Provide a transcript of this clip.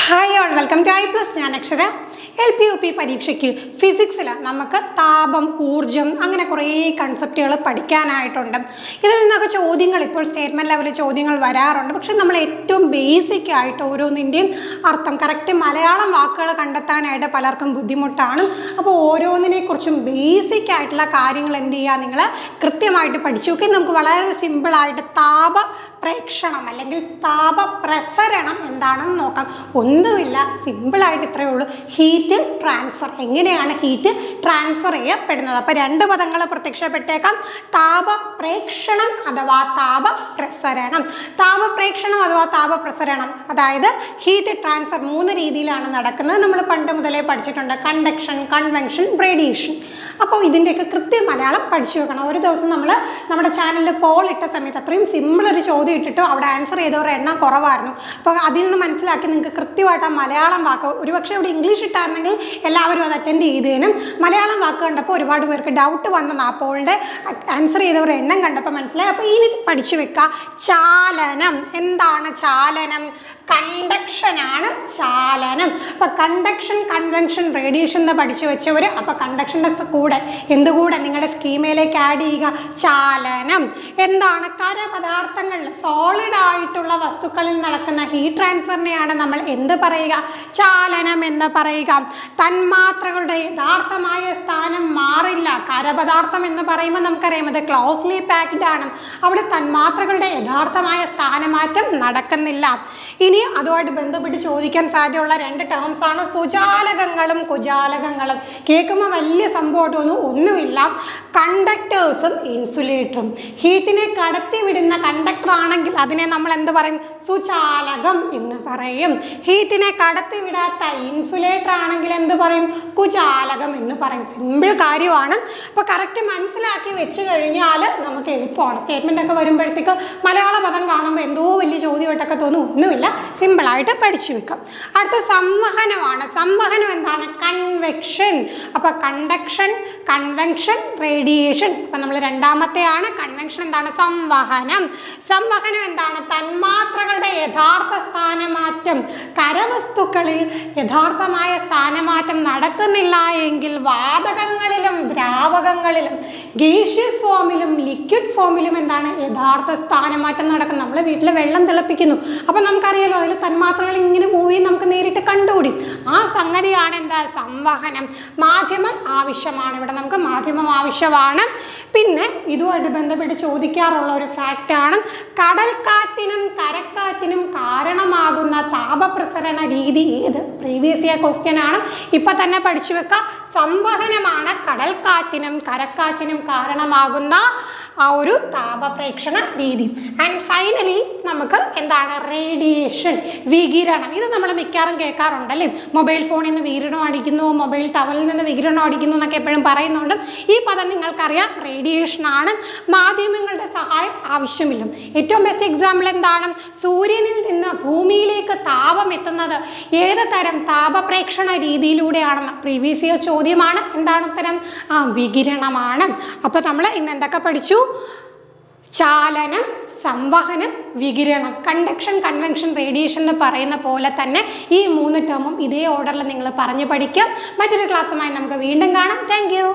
Hi all, welcome to iPlus. ഞാൻ അക്ഷര LPUP പരീക്ഷയ്ക്ക് ഫിസിക്സിൽ നമുക്ക് താപം ഊർജ്ജം അങ്ങനെ കുറേ കൺസെപ്റ്റുകൾ പഠിക്കാനായിട്ടുണ്ട്. ഇതിൽ നിന്നൊക്കെ ചോദ്യങ്ങൾ ഇപ്പോൾ സ്റ്റേറ്റ്മെൻറ്റ് ലെവലിൽ ചോദ്യങ്ങൾ വരാറുണ്ട്. പക്ഷെ നമ്മൾ ഏറ്റവും ബേസിക് ആയിട്ട് ഓരോന്നിൻ്റെയും അർത്ഥം കറക്റ്റ് മലയാളം വാക്കുകൾ കണ്ടെത്താനായിട്ട് പലർക്കും ബുദ്ധിമുട്ടാണ്. അപ്പോൾ ഓരോന്നിനെക്കുറിച്ചും ബേസിക് ആയിട്ടുള്ള കാര്യങ്ങൾ എന്ത് ചെയ്യുക, നിങ്ങൾ കൃത്യമായിട്ട് പഠിച്ചു നോക്കി. നമുക്ക് വളരെ സിമ്പിളായിട്ട് താപ പ്രേക്ഷണം അല്ലെങ്കിൽ താപപ്രസരണം എന്താണെന്ന് നോക്കാം. ഒന്നുമില്ല, സിമ്പിളായിട്ട് ഇത്രയേ ഉള്ളൂ. Heat transfer. എങ്ങനെയാണ് ഹീറ്റ് ട്രാൻസ്ഫർ ചെയ്യപ്പെടുന്നത്? അപ്പോൾ രണ്ട് പദങ്ങൾ പ്രത്യക്ഷപ്പെട്ടേക്കാം. താപപ്രേക്ഷണം അഥവാ താപപ്രസരണം. താപപ്രേക്ഷണം അഥവാ താപപ്രസരണം അതായത് ഹീറ്റ് ട്രാൻസ്ഫർ മൂന്ന് രീതിയിലാണ് നടക്കുന്നത്. നമ്മൾ പണ്ട് മുതലേ പഠിച്ചിട്ടുണ്ട്. Conduction, convention, radiation. അപ്പോൾ ഇതിൻ്റെയൊക്കെ കൃത്യം മലയാളം പഠിച്ചു വെക്കണം. ഒരു ദിവസം നമ്മൾ നമ്മുടെ ചാനലിൽ പോൾ ഇട്ട സമയത്ത് അത്രയും സിമ്പിൾ ഒരു ചോദ്യം ഇട്ടിട്ട് അവിടെ ആൻസർ ചെയ്തവരുടെ എണ്ണം കുറവായിരുന്നു. അപ്പോൾ അതിൽ നിന്ന് മനസ്സിലാക്കി നിങ്ങൾക്ക് കൃത്യമായിട്ട് ആ മലയാളം വാക്ക്, ഒരുപക്ഷെ ഇവിടെ ഇംഗ്ലീഷ് ഇട്ടായിരുന്നെങ്കിൽ എല്ലാവരും അത് അറ്റൻഡ് ചെയ്തേനും. മലയാളം വാക്ക് കണ്ടപ്പോൾ ഒരുപാട് പേർക്ക് ഡൗട്ട് വന്നതാണ്. ആ പോളിൻ്റെ ആൻസർ ചെയ്തവരുടെ എണ്ണം കണ്ടപ്പോൾ മനസ്സിലായി. അപ്പോൾ ഇനി പഠിച്ചു വെക്കുക. ചാലനം. എന്താണ് ചാലനം? കണ്ടക്ഷനാണ് ചാലനം. അപ്പോൾ കണ്ടക്ഷൻ, കൺവെൻഷൻ, റേഡിയേഷൻ എന്ന് പഠിച്ചു വെച്ചവർ അപ്പോൾ കണ്ടക്ഷൻ്റെ കൂടെ എന്തുകൂടെ നിങ്ങളുടെ സ്കീമയിലേക്ക് ആഡ് ചെയ്യുക? ചാലനം. എന്താണ്? ഖരപദാർത്ഥങ്ങളിൽ സോളിഡ് ആയിട്ടുള്ള വസ്തുക്കളിൽ നടക്കുന്ന ഹീറ്റ് ട്രാൻസ്ഫറിനെയാണ് നമ്മൾ എന്ത് പറയുക? ചാലനം എന്ന് പറയുക. തന്മാത്രകളുടെ യഥാർത്ഥമായ സ്ഥാനം മാറില്ല. ഖരപദാർത്ഥം എന്ന് പറയുമ്പോൾ നമുക്കറിയാം അത് ക്ലോസ്ലി പാക്ഡ് ആണ്. അവിടെ തന്മാത്രകളുടെ യഥാർത്ഥമായ സ്ഥാനമാറ്റം നടക്കുന്നില്ല. ഇനി അതുമായിട്ട് ബന്ധപ്പെട്ട് ചോദിക്കാൻ സാധ്യതയുള്ള രണ്ട് ടേംസ് ആണ് സുജാലകങ്ങളും കുജാലകങ്ങളും. കേൾക്കുമ്പോൾ വലിയ സംഭവമായിട്ടൊന്നും ഒന്നുമില്ല. കണ്ടക്ടേഴ്സും ഇൻസുലേറ്ററും. ഹീറ്റിനെ കടത്തിവിടുന്ന കണ്ടക്ടർ ആണെങ്കിൽ അതിനെ നമ്മൾ എന്ത് പറയും? സുചാലകം എന്ന് പറയും. ഹീറ്റിനെ കടത്തിവിടാത്ത ഇൻസുലേറ്റർ ആണെങ്കിൽ എന്ത് പറയും? കുചാലകം എന്ന് പറയും. സിമ്പിൾ കാര്യമാണ്. അപ്പോൾ കറക്റ്റ് മനസ്സിലാക്കി വെച്ച് കഴിഞ്ഞാൽ നമുക്ക് എളുപ്പമാണ്. സ്റ്റേറ്റ്മെൻ്റ് ഒക്കെ വരുമ്പോഴത്തേക്ക് മലയാള പദം കാണുമ്പോൾ എന്തോ വലിയ ചോദ്യമായിട്ടൊക്കെ തോന്നും. ഒന്നുമില്ല, സിമ്പിളായിട്ട് പഠിച്ചു വെക്കാം. അടുത്ത സംവഹനമാണ്. സംവഹനം എന്താണ്? കൺവെക്ഷൻ. അപ്പോൾ കണ്ടക്ഷൻ, കൺവെൻഷൻ, റേഡിയേഷൻ. അപ്പം നമ്മൾ രണ്ടാമത്തെയാണ്. കൺവെൻഷൻ എന്താണ്? സംവഹനം. സംവഹനം എന്താണ്? തന്മാത്രകളുടെ യഥാർത്ഥ സ്ഥാനമാറ്റം. കരവസ്തുക്കളിൽ യഥാർത്ഥമായ സ്ഥാനമാറ്റം നടക്കുന്നില്ല എങ്കിൽ വാതകങ്ങളിലും ദ്രാവകങ്ങളിലും ഗേഷ്യസ് ഫോമിലും ലിക്വിഡ് ഫോമിലും എന്താണ്? യഥാർത്ഥ സ്ഥാനമാറ്റം നടക്കും. നമ്മൾ വീട്ടിൽ വെള്ളം തിളപ്പിക്കുന്നു. അപ്പോൾ നമുക്കറിയാലോ അതിൽ തന്മാത്രകൾ ഇങ്ങനെ മൂവി നമുക്ക് നേരിട്ട് കണ്ടുകൂടി. ആ സംഗതിയാണ് എന്താ? സംവഹനം. മാധ്യമം ആവശ്യമാണ്. ഇവിടെ നമുക്ക് മാധ്യമം ആവശ്യമാണ്. പിന്നെ ഇതുമായിട്ട് ബന്ധപ്പെട്ട് ചോദിക്കാറുള്ള ഒരു ഫാക്റ്റാണ് കടൽക്കാറ്റിനും കരക്കാറ്റിനും കാരണമാകുന്ന താപപ്രസരണ രീതി ഏത്? പ്രീവിയസ് ഇയർ ക്വസ്റ്റ്യൻ ആണ്. ഇപ്പം തന്നെ പഠിച്ചു വെക്കുക. സംവഹനമാണ് കടൽക്കാറ്റിനും കരക്കാറ്റിനും കാരണമാകുന്ന ആ ഒരു താപപ്രേക്ഷണ രീതി. ആൻഡ് ഫൈനലി നമുക്ക് എന്താണ്? റേഡിയേഷൻ, വികിരണം. ഇത് നമ്മൾ മിക്കവാറും കേൾക്കാറുണ്ടല്ലേ. മൊബൈൽ ഫോണിൽ നിന്ന് വികിരണം അടിക്കുന്നു, മൊബൈൽ ടവറിൽ നിന്ന് വികിരണം അടിക്കുന്നു എന്നൊക്കെ എപ്പോഴും പറയുന്നുണ്ട്. ഈ പദം നിങ്ങൾക്കറിയാം, റേഡിയേഷനാണ്. മാധ്യമങ്ങളുടെ സഹായം ആവശ്യമില്ല. ഏറ്റവും ബെസ്റ്റ് എക്സാമ്പിൾ എന്താണ്? സൂര്യനിൽ നിന്ന് ഭൂമിയിലേക്ക് താപം എത്തുന്നത് ഏത് തരം താപപ്രേക്ഷണ രീതിയിലൂടെയാണെന്ന് പ്രീവിയസ് ഇയർ ചോദ്യമാണ്. എന്താണ് ഉത്തരം? വികിരണമാണ്. അപ്പോൾ നമ്മൾ ഇന്ന് എന്തൊക്കെ പഠിച്ചു? ചാലനം, സംവഹനം, വികിരണം. കണ്ടക്ഷൻ, കൺവെൻഷൻ, റേഡിയേഷൻ എന്ന് പറയുന്ന പോലെ തന്നെ ഈ മൂന്ന് ടേമും ഇതേ ഓർഡറിൽ നിങ്ങൾ പറഞ്ഞു പഠിക്കാം. മറ്റൊരു ക്ലാസ്സുമായി നമുക്ക് വീണ്ടും കാണാം. Thank you.